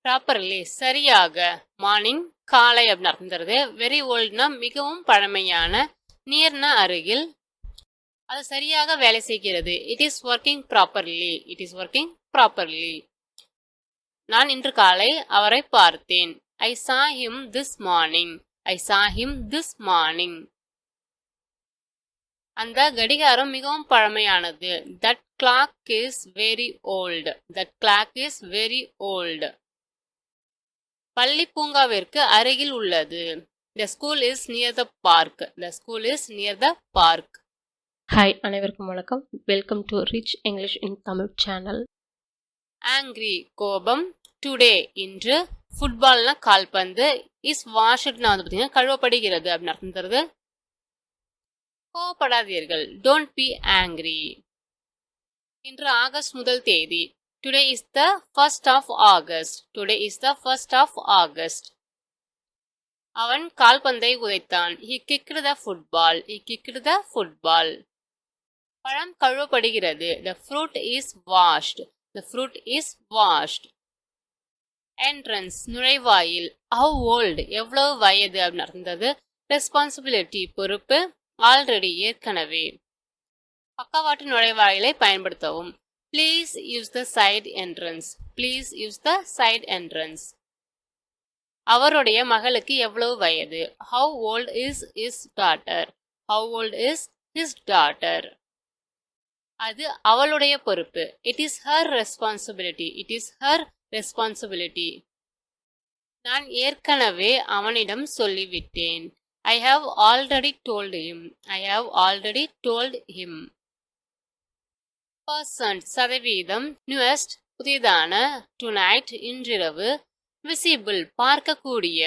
Properly சரியாக. Morning காலை அப்படின்னு அர்த்தம் தருது. வெரி ஓல்ட்னா மிகவும் பழமையான. நியர்னா அருகில். அது சரியாக வேலை செய்கிறது. It is working properly. It is working properly. நான் இன்று காலை அவரை பார்த்தேன். ஐ saw him this morning. I saw him this morning. அந்த கடிகாரம் மிகவும் பழமையானது. That clock is very old. That clock is very old. பள்ளி பூங்காவிற்கு அருகில் உள்ளது. The school is near the park. The school is near the park. Hi, அனைவருக்கும் வணக்கம். Welcome to rich English in Tamil channel. Angry கோபம். டுடே இன்று. ஃபுட்பால்னா கால்பந்து. Is வாஷ்ட்னா வந்து பார்த்தீங்கன்னா கழுவப்படுகிறது அப்படின்னு அர்த்தம் தருது. கோவப்படாதீர்கள். Don't be angry. இன்று ஆகஸ்ட் 1 தேதி. Today is the 1st of August. Today is the 1st of August. அவன் கால்பந்தை உதைத்தான். He kicked the football. He kicked the football. பழம் கழுவப்படுகிறது. The fruit is washed. The fruit is washed. Entrance நுழைவாயில். How old எவ்வளவு வயது அப்படின்னு அர்த்தது. Responsibility பொறுப்பு. Already ஏற்கனவே. பக்கவாட்டு நுழைவாயிலை பயன்படுத்தவும். Please use the side entrance. Please use the side entrance. அவருடைய மகளுக்கு எவ்வளவு வயது. How old is his daughter? How old is his daughter? அது அவளுடைய பொறுப்பு. It is her responsibility. It is her responsibility. நான் ஏற்கனவே அவனிடம் சொல்லிவிட்டேன். I have already told him. I have already told him. Percent சதவீதம். Newest புதிதான. Tonight இன்றிரவு. Visible பார்க்கக்கூடிய.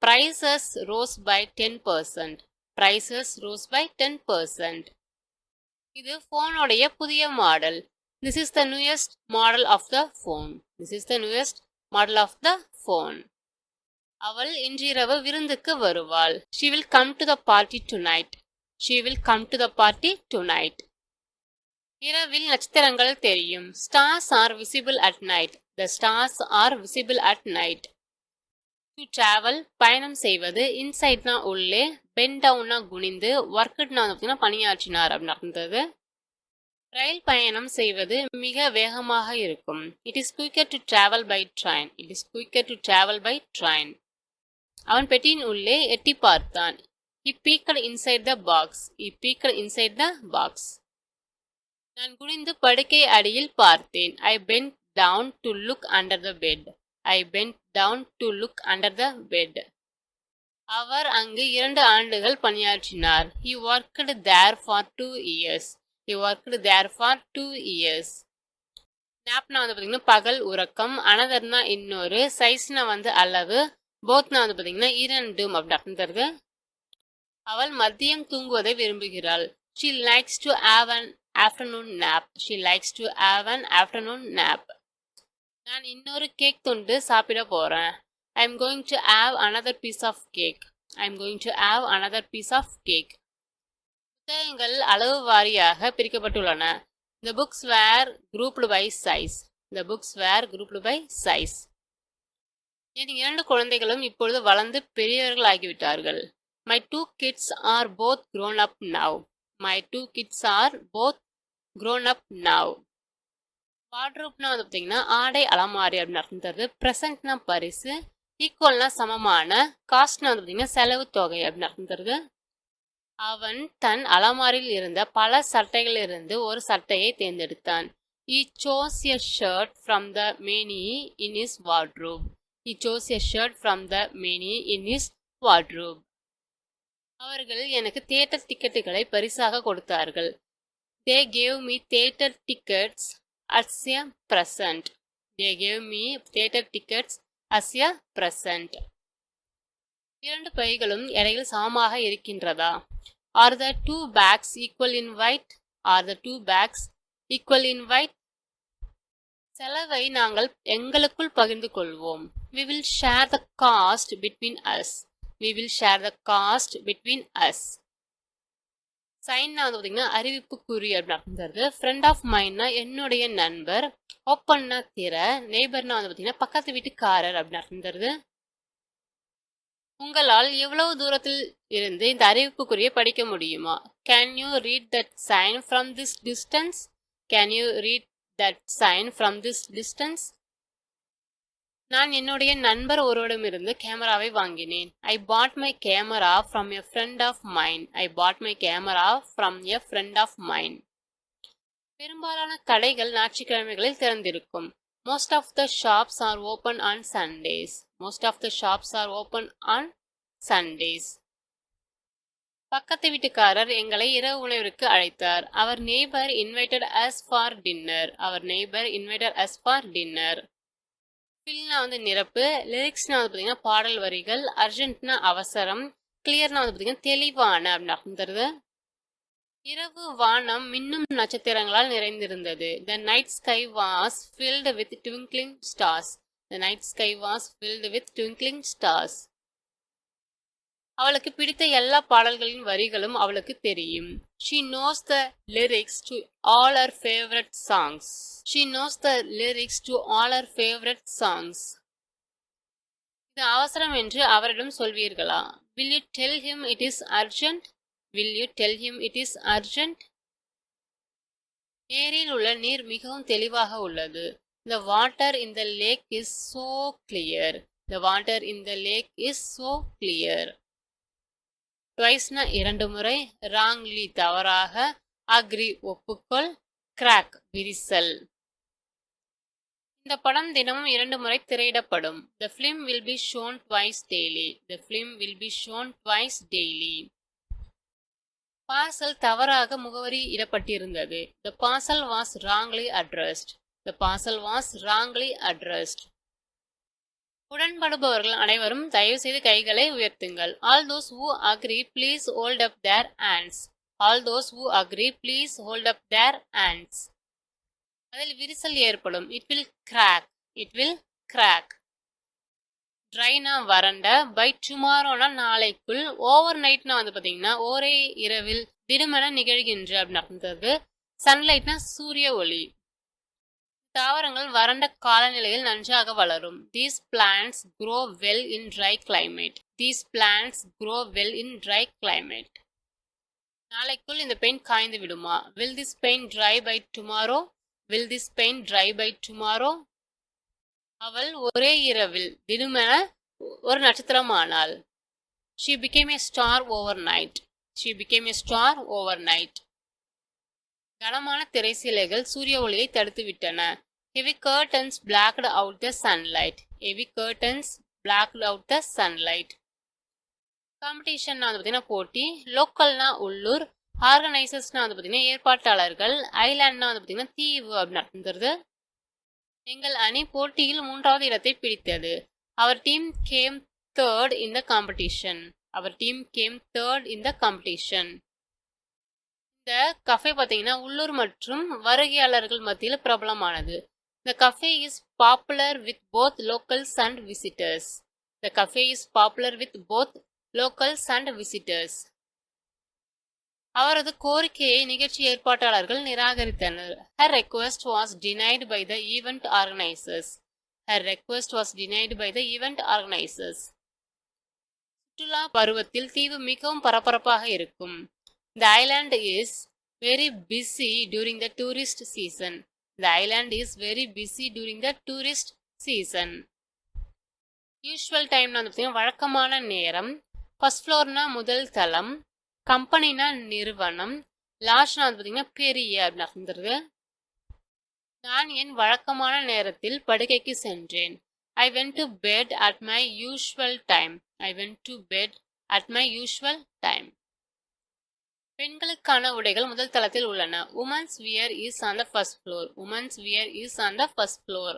Prices rose by 10%. Prices rose by 10%. இது போனுடைய புதிய model. This is the newest model of the phone. This is the newest model of the phone. அவள் இன்றிரவு விருந்துக்கு வருவாள். She will come to the party tonight. She will come to the party tonight. இரவில் நட்சத்திரங்கள் தெரியும். Stars are visible at night. The stars are visible at night. To travel பயணம் செய்வது. இன்சைட்னா உள்ளே. பெண்ட் டவுன்னா குனிந்து. ஒர்க்ட்னா பார்த்தீங்கன்னா பணியாற்றினார் அப்படின்னு அர்த்தது. ரயில் பயணம் செய்வது மிக வேகமாக இருக்கும். It is quicker to travel by train. It is quicker to travel by train. அவன் பெட்டியின் உள்ளே எட்டி பார்த்தான். He peeked inside the box. He peeked inside the box. நான் குனிந்து படுக்கை அடியில் பார்த்தேன். I bent down to look under the bed. I bent down to look under the bed. அவர் அங்கு 2 ஆண்டுகள் பணியாற்றினார். He worked there for 2 years. He worked there for 2 years. நாப்னா வந்து பார்த்தீங்கன்னா பகல் உறக்கம். அனதர்னா இன்னொரு. சைஸ்னா வந்து அளவு. போத்னா வந்து பார்த்தீங்கன்னா 2 அப்படின்னு அர்த்தம் தருது. அவள் மதியம் தூங்குவதை விரும்புகிறாள். She likes to have an afternoon nap. She likes to have an afternoon nap. நான் இன்னொரு கேக் துண்டு சாப்பிட போறேன். I am going to have another piece of cake. I am going to have another piece of cake. புத்தகங்கள் அளவு வாரியாக பிரிக்கப்பட்டுள்ளன. The books were grouped by size. The books were grouped by size. என் 2 குழந்தைகளும் இப்பொழுது வளர்ந்து பெரியவர்கள் ஆகிவிட்டார்கள். My 2 kids are both grown up now. My 2 kids are both grown up now. வார்ட்ரோப்னா வந்து பார்த்தீங்கன்னா ஆடை அலமாரி அப்படின்னு அர்த்தம் தருது. ப்ரெசன்ட்னா பரிசு. ஈக்குவல்னா சமமான. காஸ்ட்னா வந்து பார்த்தீங்கன்னா செலவு தொகை அப்படின்னு அர்த்தம் தருது. அவன் தன் அலமாரியில் இருந்த பல சட்டைகளிலிருந்து ஒரு சட்டையை தேர்ந்தெடுத்தான். He chose a shirt from the many in his wardrobe. He chose a shirt from the many in his wardrobe. அவர்கள் எனக்கு தியேட்டர் டிக்கெட்டுகளை பரிசாக கொடுத்தார்கள். They gave me theater tickets as a present. They gave me theater tickets as a present. 2 பைகளும் எடையில் சமமாக இருக்கின்றதா? Are the 2 bags equal in weight? Are the 2 bags equal in weight? செலவை நாங்கள் எங்களுக்குள் பகிர்ந்து கொள்வோம். We will share the cost between us. We will share the cost between us. சைன்னா வந்து பார்த்தீங்கன்னா அறிவிப்புக்குறி அப்படின்னு அர்த்தம். ஃப்ரெண்ட் ஆஃப் மைண்ட்னா என்னுடைய நண்பர், ஓப்பன்னா திற, நெய்பர்னா வந்து பார்த்தீங்கன்னா பக்கத்து வீட்டுக்காரர் அப்படின்னு அர்த்தம் தருது. உங்களால் எவ்வளவு தூரத்தில் இருந்து இந்த அறிவிப்புக்குறியை படிக்க முடியுமா? Can you read that sign from this distance? Can you read that sign from this distance? நான் என்னுடைய நண்பர் ஒருவரிடமிருந்து கேமராவை வாங்கினேன். I bought my camera from a friend of mine. I bought my camera from a friend of mine. பெரும்பாலான கடைகள் ஞாயிற்றுக்கிழமைகளில் திறந்திருக்கும். Most of the shops are open on Sundays. Most of the shops are open on Sundays. பக்கத்து வீட்டுக்காரர் எங்களை இரவு உணவிற்கு அழைத்தார். அவர் neighbour invited us for dinner. Our neighbour invited us for dinner. ஃபில்னா வந்து நிரப்பு, லிரிக்ஸ்னா வந்து பார்த்தீங்கன்னா பாடல் வரிகள், அர்ஜென்ட்னா அவசரம், கிளியர்னா வந்து பார்த்தீங்கன்னா தெளிவான அப்படின்னு அர்த்தம் தருது. இரவு வானம் மின்னும் நட்சத்திரங்களால் நிறைந்திருந்தது. The night sky was filled with twinkling stars. The night sky was filled with twinkling stars. அவளுக்கு பிடித்த எல்லா பாடல்களின் வரிகளும் அவளுக்கு தெரியும். She knows the lyrics to all her favorite songs. She knows the lyrics to all her favorite songs. இது அவசரம் என்று அவரிடம் சொல்வீர்களா? Will you tell him it is urgent? Will you tell him it is urgent? ஏரியில் உள்ள நீர் மிகவும் தெளிவாக உள்ளது. The water in the lake is so clear. The water in the lake is so clear. ட்வைஸ்னா 2 முறை, ராங்லி தவறாக, agri ஒப்புக்கொள், crack விரிசல். இந்த படம் தினமும் 2 முறை திரையிடப்படும். The film will be shown twice daily. The film will be shown twice daily. Parcel தவறாக முகவரி இடப்பட்டிருந்தது. The parcel was wrongly addressed. The parcel was wrongly addressed. உடன்படுபவர்கள் அனைவரும் தயவு செய்து கைகளை உயர்த்துங்கள். All those who agree please hold up their hands. All those who agree please hold up their hands. அதில் விரிசல் ஏற்படும். It will crack. It will crack. ட்ரைனா வறண்ட, by டுமாரோனா நாளைக்குள், ஓவர் நைட்னா வந்து பார்த்தீங்கன்னா ஒரே இரவில் திடுமென நிகழ்கின்ற அப்படின்னு அர்த்தம். சன்லைட்னா சூரிய ஒளி. தாவரங்கள் வறண்ட காலநிலையில் நன்றாக வளரும். These plants grow well in dry climate. These plants grow well in dry climate. நாளைக்குள் இந்த பெயிண்ட் காய்ந்து விடுமா? Will this paint dry by tomorrow? Will this paint dry by tomorrow? அவள் ஒரே இரவில் திடுமென ஒரு நட்சத்திரமானாள். She became a star overnight. She became a star overnight. கனமான திரைச்சீலைகள் சூரிய ஒளியை தடுத்துவிட்டன. Heavy curtains blacked out the sunlight. Heavy curtains blacked out the sunlight. Competition வந்து பார்த்தீங்கன்னா போட்டி, லோக்கல்னா உள்ளூர், ஆர்கனைசர்ஸ்னா வந்து பார்த்தீங்கன்னா ஏற்பாட்டாளர்கள், ஐலாண்ட்னா வந்து பார்த்தீங்கன்னா தீவு அப்படின்னு அர்த்தம் தருது. எங்கள் அணி போட்டியில் 3வது இடத்தை பிடித்தது. Our team came third in the competition. Our team came third in the competition. இந்த கஃபே பார்த்தீங்கன்னா உள்ளூர் மற்றும் வருகையாளர்கள் மத்தியில் பிரபலமானது. The cafe is popular with both locals and visitors. The cafe is popular with both locals and visitors. அவரது கோரிக்கையை நிகழ்ச்சி ஏற்பாட்டாளர்கள் நிராகரித்தனர். Her request was denied by the event organizers. Her request was denied by the event organizers. சுற்றுலா பருவத்தில் தீவு மிகவும் பரபரப்பாக இருக்கும். The island is very busy during the tourist season. The island is very busy during the tourist season. Usual time வந்து வழக்கமான நேரம், first ஃப்ளோர்னா முதல் தளம், கம்பெனினா நிறுவனம், லார்ஜ்னா வந்து பார்த்தீங்கன்னா பெரிய அப்படின்னு அர்த்தம். நான் என் வழக்கமான நேரத்தில் படுக்கைக்கு சென்றேன். I went to bed at my usual time. I went to bed at my usual time. பெண்களுக்கான உடைகள் முதல் தளத்தில் உள்ளன. Women's wear is on the first floor. Women's wear is on the first floor.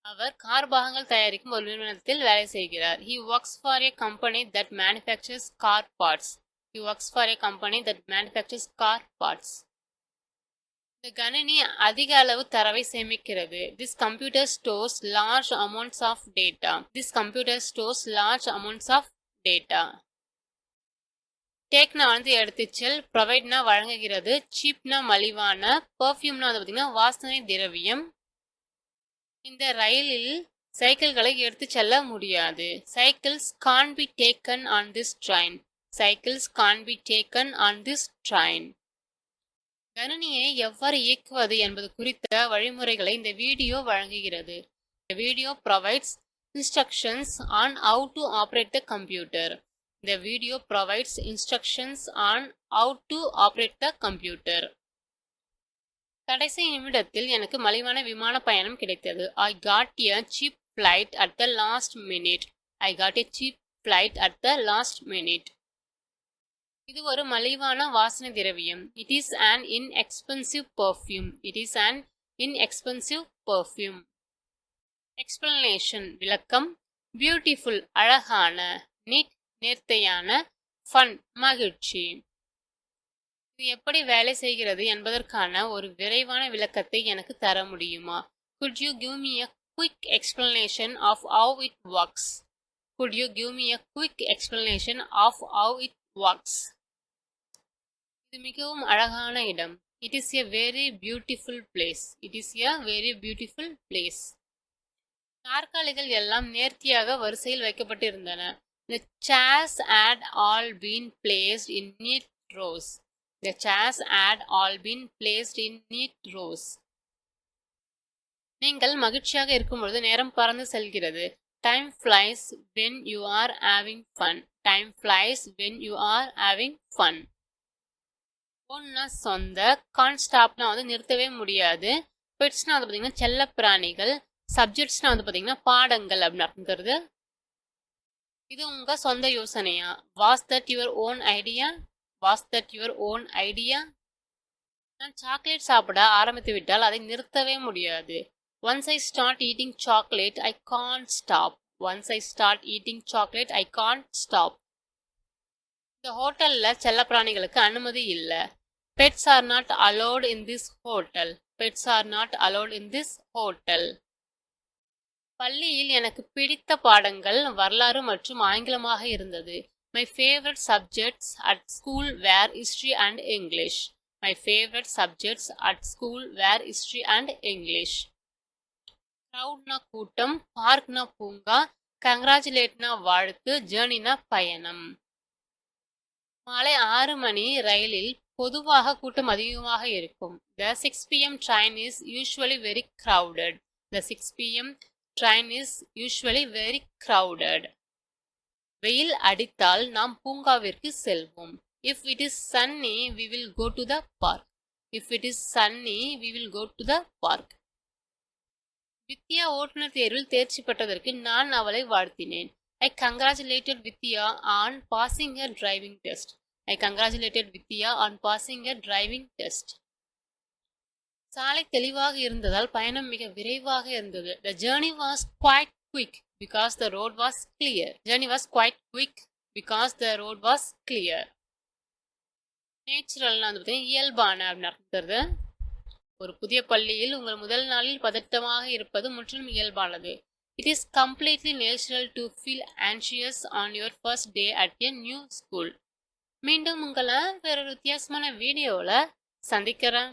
அவர் கார் பாகங்கள் தயாரிக்கும் ஒரு நிறுவனத்தில் வேலை செய்கிறார். He works for a company that manufactures car parts. He works for a company that manufactures car parts. இந்த கணினி அதிக அளவு தரவை சேமிக்கிறது. This computer stores large amounts of data. This computer stores large amounts of data. டேக்னா வந்து எடுத்துச் செல், ப்ரொவைட்னா வழங்குகிறது, சீப்னா மலிவான, பெர்ஃப்யூம்னா வந்து பார்த்தீங்கன்னா வாசனை திரவியம். இந்த ரயிலில் சைக்கிள்களை எடுத்துச் செல்ல முடியாது. Cycles can't be taken on this train. Cycles can't be taken on this train. கணினியை எவ்வாறு இயக்குவது என்பது குறித்த வழிமுறைகளை இந்த வீடியோ வழங்குகிறது. The video provides instructions on how to operate the computer. The video provides instructions on how to operate the computer. கடைசி நிமிடத்தில் எனக்கு மலிவான விமான பயணம் கிடைத்தது. I got a cheap flight at the last minute. I got a cheap flight at the last minute. இது ஒரு மலிவான வாசனை திரவியம். It is an inexpensive perfume. It is an inexpensive perfume. Explanation விளக்கம். Beautiful அழகான, neat நேர்த்தியான, fun மகிழ்ச்சி. இது எப்படி வேலை செய்கிறது என்பதற்கான ஒரு விரைவான விளக்கத்தை எனக்கு தர முடியுமா? Could you give me a quick explanation of how it works? Could you give me a quick explanation of how it works? இது மிகவும் அழகான இடம். It is a very beautiful place. It is a very beautiful place. நாற்காலிகள் எல்லாம் நேர்த்தியாக வரிசையில் வைக்கப்பட்டிருந்தன. The chairs had all been placed in neat rows. The chairs had all been placed in neat rows. நீங்கள் மகிழ்ச்சியாக இருக்கும்பொழுது நேரம் பறந்து செல்கிறது. Time flies when you are having fun. Time flies when you are having fun. ஒன்னா சொந்த, can't stopனா வந்து நிறுத்தவே முடியாது. பெட்ஸ்னா வந்து பார்த்தீங்கன்னா செல்ல பிராணிகள். சப்ஜெக்ட்ஸ்னா வந்து பார்த்தீங்கன்னா பாடங்கள் அப்படின்னு அர்த்தங்கிறது. இது உங்க சொந்த யோசனையா? Was that your own idea? Was that your own idea? நான் சாக்லேட் சாப்பிட ஆரம்பித்து விட்டால் அதை நிறுத்தவே முடியாது. Once I start eating chocolate, I can't stop. Once I start eating chocolate, I can't stop. இந்த ஹோட்டல்ல செல்ல பிராணிகளுக்கு அனுமதி இல்ல. Pets are not allowed in this hotel. Pets are not allowed in this hotel. பள்ளியில் எனக்கு பிடித்த பாடங்கள் வரலாறு மற்றும் ஆங்கிலமாக இருந்தது. My favorite subjects at school were history and English. My favorite subjects at school were history and English. Crowdனா கூட்டம், பார்க்னா பூங்கா, congratulateனா வாழ்த்து, journeyனா பயணம். மாலை 6 மணி ரயிலில் பொதுவாக கூட்டம் அதிகமாக இருக்கும். The 6 p.m. train is usually very crowded. The 6 p.m. train is usually very crowded. வெயில் அடித்தால் நாம் பூங்காவிற்கு செல்வோம். If it is sunny, we will go to the park. If it is sunny, we will go to the park. வித்யா ஓட்டுநர் தேர்வில் தேர்ச்சி பெற்றதற்கு நான் அவளை வாழ்த்தினேன். I congratulated Vidya on passing her driving test. I congratulated Vidya on passing her driving test. சாலை தெளிவாக இருந்ததால் பயணம் மிக விரைவாக இருந்தது. The journey was quite quick because the road was clear. Journey was quite quick because the road was clear. நேச்சுரல்னா வந்து இயல்பான அப்படின்னு அர்த்தது. ஒரு புதிய பள்ளியில் உங்கள் முதல் நாளில் பதட்டமாக இருப்பது முற்றிலும் இயல்பானது. It is completely natural to feel anxious on your first day at a new school. மீண்டும் உங்களை வேறொரு வித்தியாசமான வீடியோவில் சந்திக்கிறேன்.